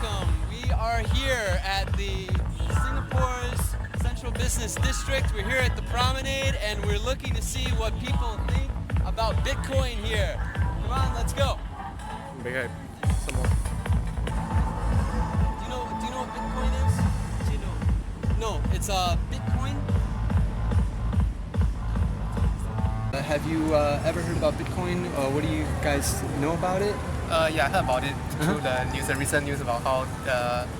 welcome. We are here at the Singapore's Central Business District. We're here at the promenade and we're looking to see what people think about Bitcoin here. Come on, let's go. Okay, some more. Do you know what Bitcoin is? Do you know? No, it's Bitcoin. Have you ever heard about Bitcoin? What do you guys know about it? Yeah, I heard about it through the news, the recent news about how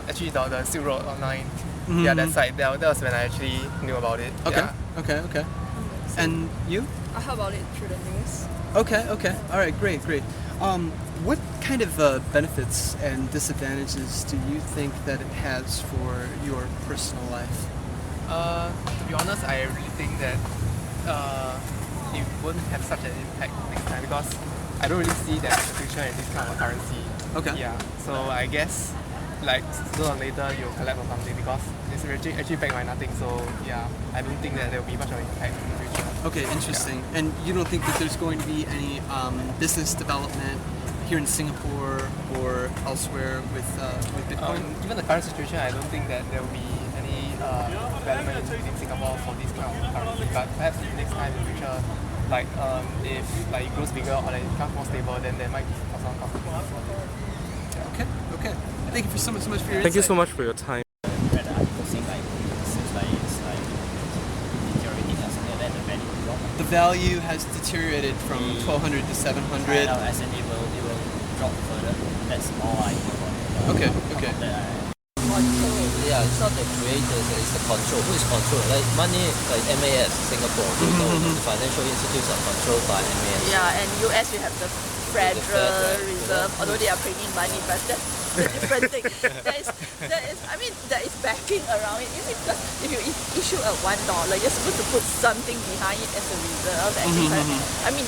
actually the Silk Road online, yeah, that site, that was when I actually knew about it. Okay, Yeah. okay. And you? I heard about it through the news. Okay. All right, great. What kind of benefits and disadvantages do you think that it has for your personal life? To be honest, I really think that it won't have such an impact next time because I don't really see that the future in this kind of currency. Okay. Yeah. So I guess like sooner or later you'll collect or something because it's actually backed by nothing. So yeah, I don't think that there will be much of an impact in the future. Okay, interesting. Yeah. And you don't think that there's going to be any business development here in Singapore or elsewhere with Bitcoin? Given the current situation, I don't think that there will be any development in Singapore for this kind of currency. But perhaps next time in the future, like if like it grows bigger or like it becomes more stable, then there might be some consequences. Okay. Thank you so much for your insight. Thank you so much for your time. Read the article saying like it seems like it's like deteriorating or something like that. The value will drop. The value has deteriorated from 1,200 to 700. As in it will drop further. That's all I know about it. Okay. Control, yeah, it's not the creators, it's the control. Who is control? Like money, like MAS, Singapore, we know the financial institutes are controlled by MAS. Yeah, and US you have the Federal Reserve, although they are printing money, but that's a different thing. There is backing around it. You see, because if you issue a $1, you're supposed to put something behind it as a reserve. And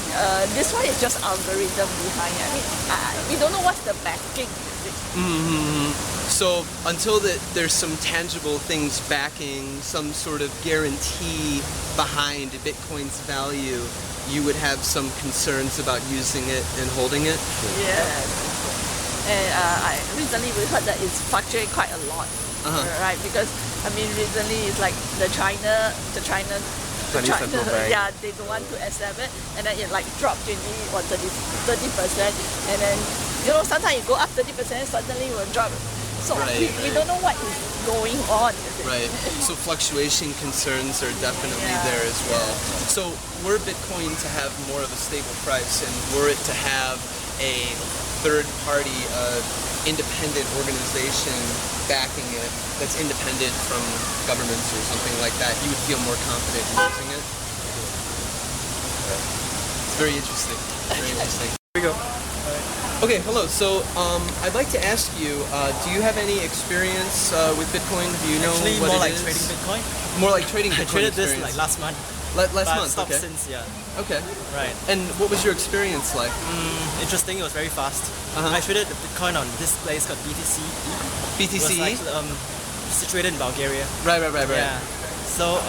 this one is just algorithm behind it. We don't know what's the backing. So until there's some tangible things backing, some sort of guarantee behind Bitcoin's value, you would have some concerns about using it and holding it? Yes. And recently we heard that it's fluctuating quite a lot, right? Because recently it's like the China, yeah, they don't want to accept it, and then it like dropped 30%, and then sometimes you go up 30%, suddenly it will drop. So we don't know what is going on. Right. So fluctuation concerns are definitely there as well. So were Bitcoin to have more of a stable price and were it to have a third-party, independent organization backing it that's independent from governments or something like that, you would feel more confident in using it? It's very interesting. Here we go. Okay, hello. So I'd like to ask you, do you have any experience with Bitcoin? Do you know Actually, what more it like is? trading Bitcoin. More like trading I Bitcoin traded this experience. like last month. Last month, stopped okay. since, Okay. Right. And what was your experience like? Interesting, it was very fast. I traded the Bitcoin on this place called BTC. BTC? It was like, situated in Bulgaria. Right. Yeah. So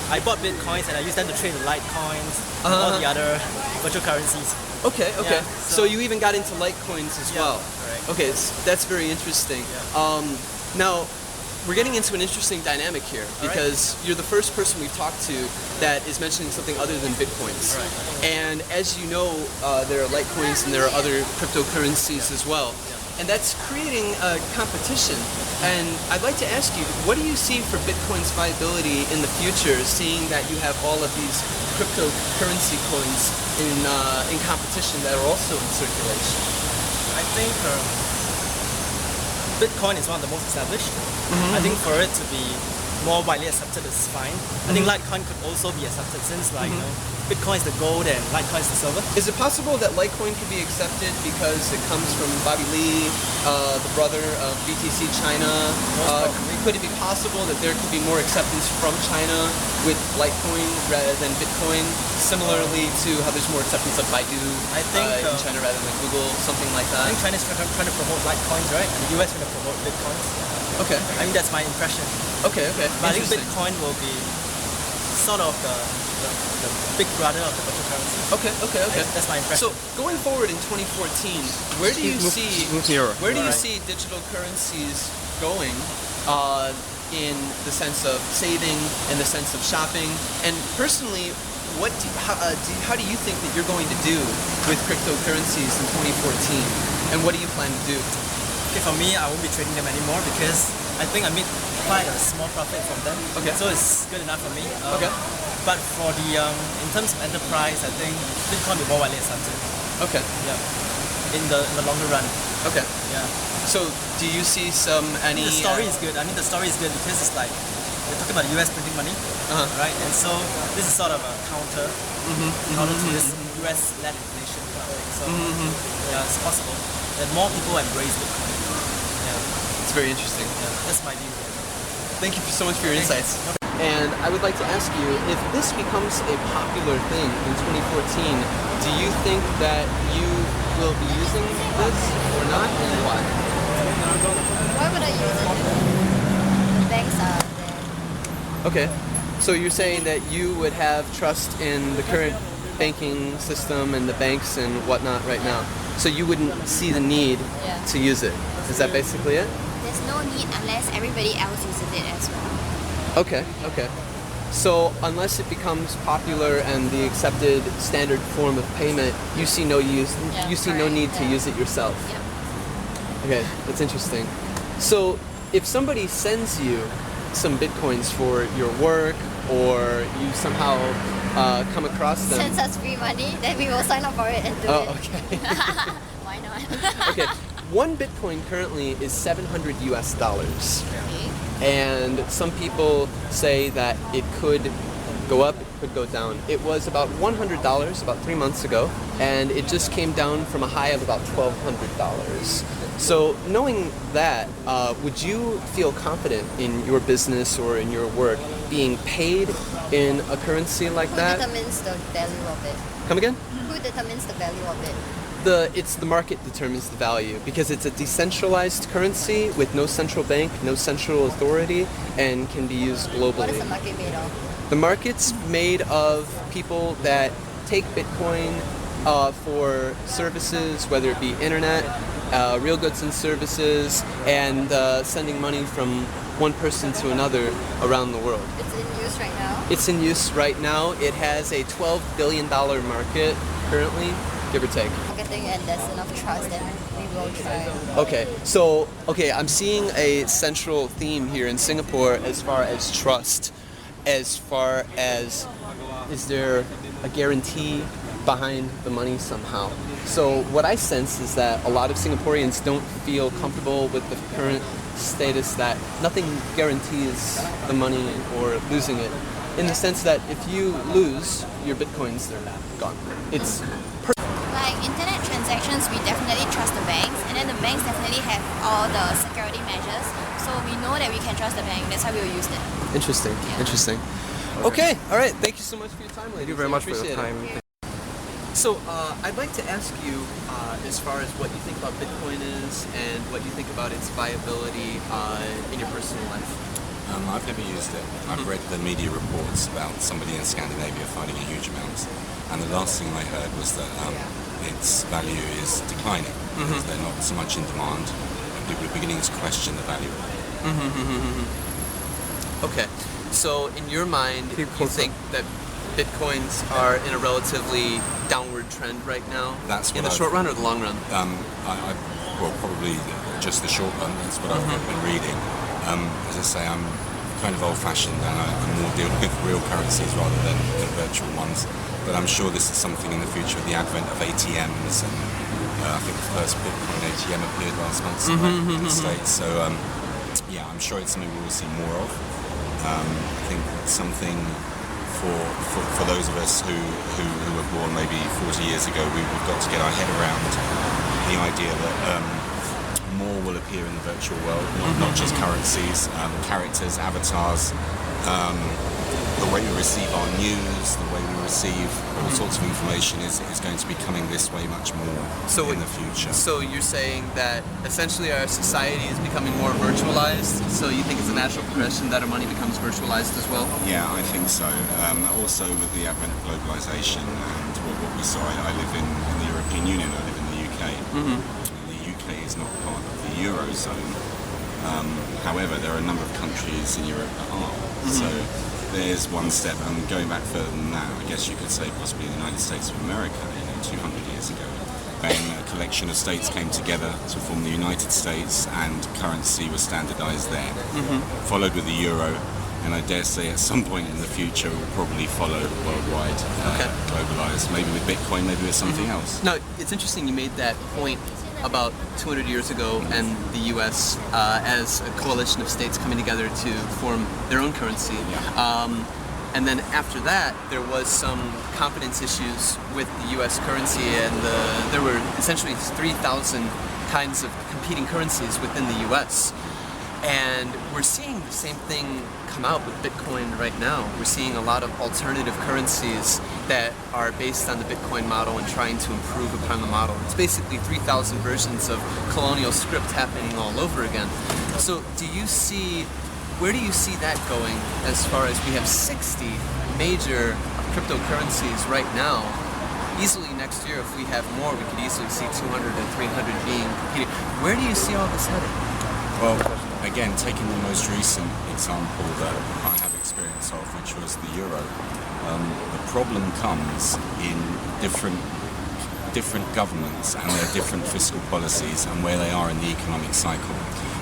I bought Bitcoins and I used them to trade the Litecoins, all the other virtual currencies. Okay. Yeah, So you even got into Litecoins as well. Right. Okay, that's very interesting. Yeah. Now, we're getting into an interesting dynamic here because you're the first person we've talked to that is mentioning something other than Bitcoins. Right. And as you know, there are Litecoins and there are other cryptocurrencies as well. And that's creating a competition. And I'd like to ask you, what do you see for Bitcoin's viability in the future, seeing that you have all of these cryptocurrency coins in competition that are also in circulation? I think Bitcoin is one of the most established. I think for it to be more widely accepted is fine. I think Litecoin could also be accepted since Bitcoin is the gold and Litecoin is the silver. Is it possible that Litecoin could be accepted because it comes from Bobby Lee, the brother of BTC China? Could it be possible that there could be more acceptance from China with Litecoin rather than Bitcoin? Similarly to how there's more acceptance of Baidu in China rather than Google, something like that? I think China's trying to promote Litecoins, right? And the US is going to promote Bitcoins. Okay. I mean, that's my impression. Okay. But I think Bitcoin will be sort of the the big brother of the cryptocurrency. Okay. That's my impression. So going forward in 2014, where do you see digital currencies going in the sense of saving, in the sense of shopping, and personally, how do you think that you're going to do with cryptocurrencies in 2014, and what do you plan to do? Okay, for me, I won't be trading them anymore because I think I made quite a small profit from them. Okay. So it's good enough for me. Okay. But for the in terms of enterprise, I think Bitcoin will be more widely accepted. Okay. Yeah. In the longer run. Okay. Yeah. So do you see any? The story is good. I mean, the story is good because it's like we're talking about US printing money, right? And so this is sort of a counter to this US-led inflation kind of thing. So yeah, it's possible that more people embrace Bitcoin. Yeah. It's very interesting. Yeah, that's my view. Thank you so much for your insights. And I would like to ask you, if this becomes a popular thing in 2014, do you think that you will be using this or not, and why? Why would I use it? The banks are there. Okay, so you're saying that you would have trust in the current banking system and the banks and whatnot right now, so you wouldn't see the need to use it. Is that basically it? There's no need unless everybody else uses it as well. Okay. So unless it becomes popular and the accepted standard form of payment, you see no need to use it yourself. Yeah. Okay, that's interesting. So if somebody sends you some bitcoins for your work, or you somehow come across them. Sends us free money, then we will sign up for it and do it. Oh, okay. Why not? Okay. One Bitcoin currently is $700 US. Okay. And some people say that it could go up, it could go down. It was about $100 about 3 months ago, and it just came down from a high of about $1,200. So knowing that, would you feel confident in your business or in your work being paid in a currency like that? Who determines the value of it? Come again? Who determines the value of it? It's the market determines the value, because it's a decentralized currency with no central bank, no central authority, and can be used globally. What is the market made of? The market's made of people that take Bitcoin for services, whether it be internet, real goods and services, and sending money from one person to another around the world. It's in use right now? It's in use right now. It has a $12 billion market currently, give or take. Marketing, and there's enough trust, then we will try. Okay, I'm seeing a central theme here in Singapore as far as trust, as far as is there a guarantee behind the money somehow. So what I sense is that a lot of Singaporeans don't feel comfortable with the current status that nothing guarantees the money or losing it, in the sense that if you lose your Bitcoins, they're gone. It's Like internet transactions, we definitely trust the banks, and then the banks definitely have all the security measures, so we know that we can trust the bank. That's why we will use them. interesting. Okay, all right. Thank you so much for your time, ladies. Thank you very much for your Appreciate it. time. So I'd like to ask you, as far as what you think about Bitcoin is, and what you think about its viability in your personal life. I've never used it. I've read the media reports about somebody in Scandinavia finding a huge amount, and the last thing I heard was that its value is declining because they're not so much in demand, and people are beginning to question the value of it. Okay, so in your mind, you think that Bitcoins are in a relatively downward trend right now? That's what in the short run or the long run? Well, probably just the short run. That's what I've been reading. As I say, I'm kind of old-fashioned, and I more deal with real currencies rather than virtual ones. But I'm sure this is something in the future with the advent of ATMs, and I think the first Bitcoin ATM appeared last month in the States. So yeah, I'm sure it's something we will see more of. I think it's something for those of us who were born maybe 40 years ago, we've got to get our head around the idea that more will appear in the virtual world, not just currencies, characters, avatars, the way we receive our news, the way we receive all sorts of information is going to be coming this way much more in the future. So you're saying that essentially our society is becoming more virtualized, so you think it's a natural progression that our money becomes virtualized as well? Yeah, I think so. Also with the advent of globalization and what we saw, I live in the European Union, I live in the UK. The UK is not part of the Eurozone. However, there are a number of countries in Europe that are. So there's one step, and going back further than that, I guess you could say possibly the United States of America, 200 years ago, when a collection of states came together to form the United States and currency was standardized there, followed with the euro, and I dare say at some point in the future we'll probably follow worldwide, globalized, maybe with Bitcoin, maybe with something else. No, it's interesting you made that point about 200 years ago and the U.S. As a coalition of states coming together to form their own currency. And then after that, there was some confidence issues with the U.S. currency, and there were essentially 3,000 kinds of competing currencies within the U.S. And we're seeing the same thing come out with Bitcoin right now. We're seeing a lot of alternative currencies that are based on the Bitcoin model and trying to improve upon the model. It's basically 3,000 versions of colonial script happening all over again. So where do you see that going as far as we have 60 major cryptocurrencies right now? Easily next year, if we have more, we could easily see 200 and 300 being competing. Where do you see all this heading? Well, again, taking the most recent example that I have experience of, which was the euro, the problem comes in different governments and their different fiscal policies and where they are in the economic cycle.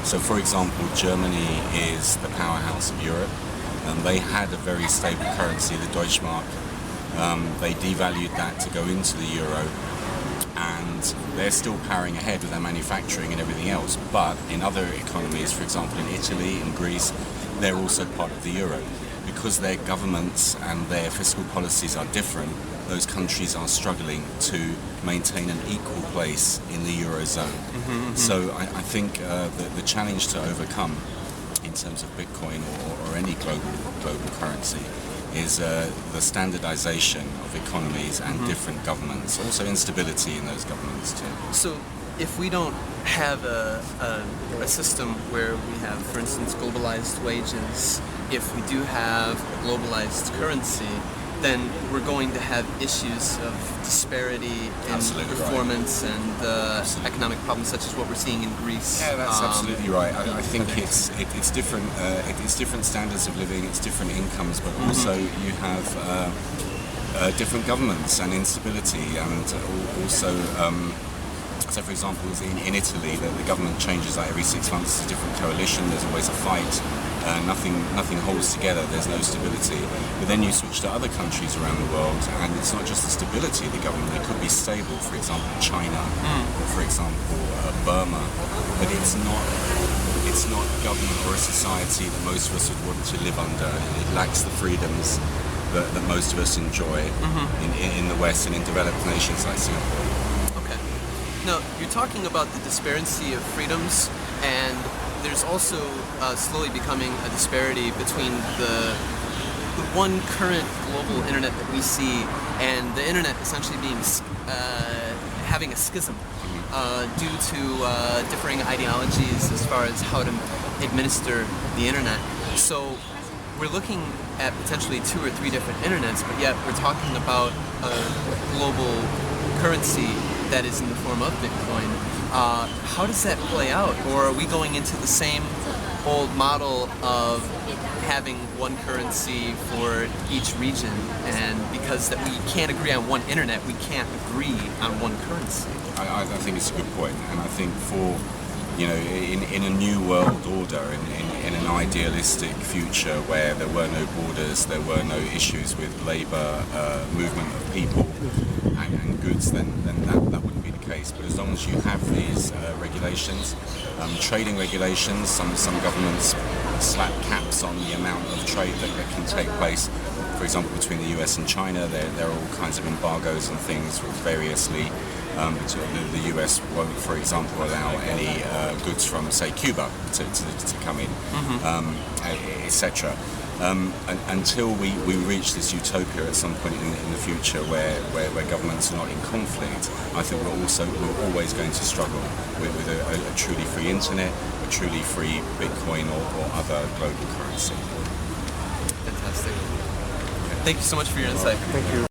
So, for example, Germany is the powerhouse of Europe, and they had a very stable currency, the Deutschmark. They devalued that to go into the euro, and they're still powering ahead with their manufacturing and everything else. But in other economies, for example in Italy and Greece, they're also part of the euro. Because their governments and their fiscal policies are different, those countries are struggling to maintain an equal place in the eurozone. So I think the challenge to overcome in terms of Bitcoin or any global currency is the standardization of economies and different governments, also instability in those governments too. So if we don't have a system where we have, for instance, globalized wages, if we do have a globalized currency, then we're going to have issues of disparity in performance and economic problems such as what we're seeing in Greece. Yeah, that's absolutely right. I think it's different. It's different standards of living. It's different incomes, but also you have different governments and instability, and also. So, for example, in Italy, the government changes like every 6 months. It's a different coalition. There's always a fight. Nothing holds together. There's no stability. But then you switch to other countries around the world, and it's not just the stability of the government. It could be stable. For example, China, or for example, Burma. But it's not a government or a society that most of us would want to live under. It lacks the freedoms that most of us enjoy in the West and in developed nations like Singapore. No, you're talking about the disparity of freedoms, and there's also slowly becoming a disparity between the one current global internet that we see and the internet essentially being having a schism due to differing ideologies as far as how to administer the internet. So we're looking at potentially 2 or 3 different internets, but yet we're talking about a global currency that is in the form of Bitcoin. How does that play out? Or are we going into the same old model of having one currency for each region, and because that we can't agree on one internet, we can't agree on one currency? I think it's a good point, and I think for in a new world order, in an idealistic future where there were no borders, there were no issues with labour, movement of people and goods, then that wouldn't be the case. But as long as you have these regulations, trading regulations, some governments slap caps on the amount of trade that can take place. For example, between the US and China, there are all kinds of embargoes and things variously. The US won't, for example, allow any goods from, say, Cuba to come in, etc. Until we reach this utopia at some point in the future where governments are not in conflict, I think we're always going to struggle with a truly free internet, a truly free Bitcoin or other global currency. Fantastic. Thank you so much for your insight. Thank you.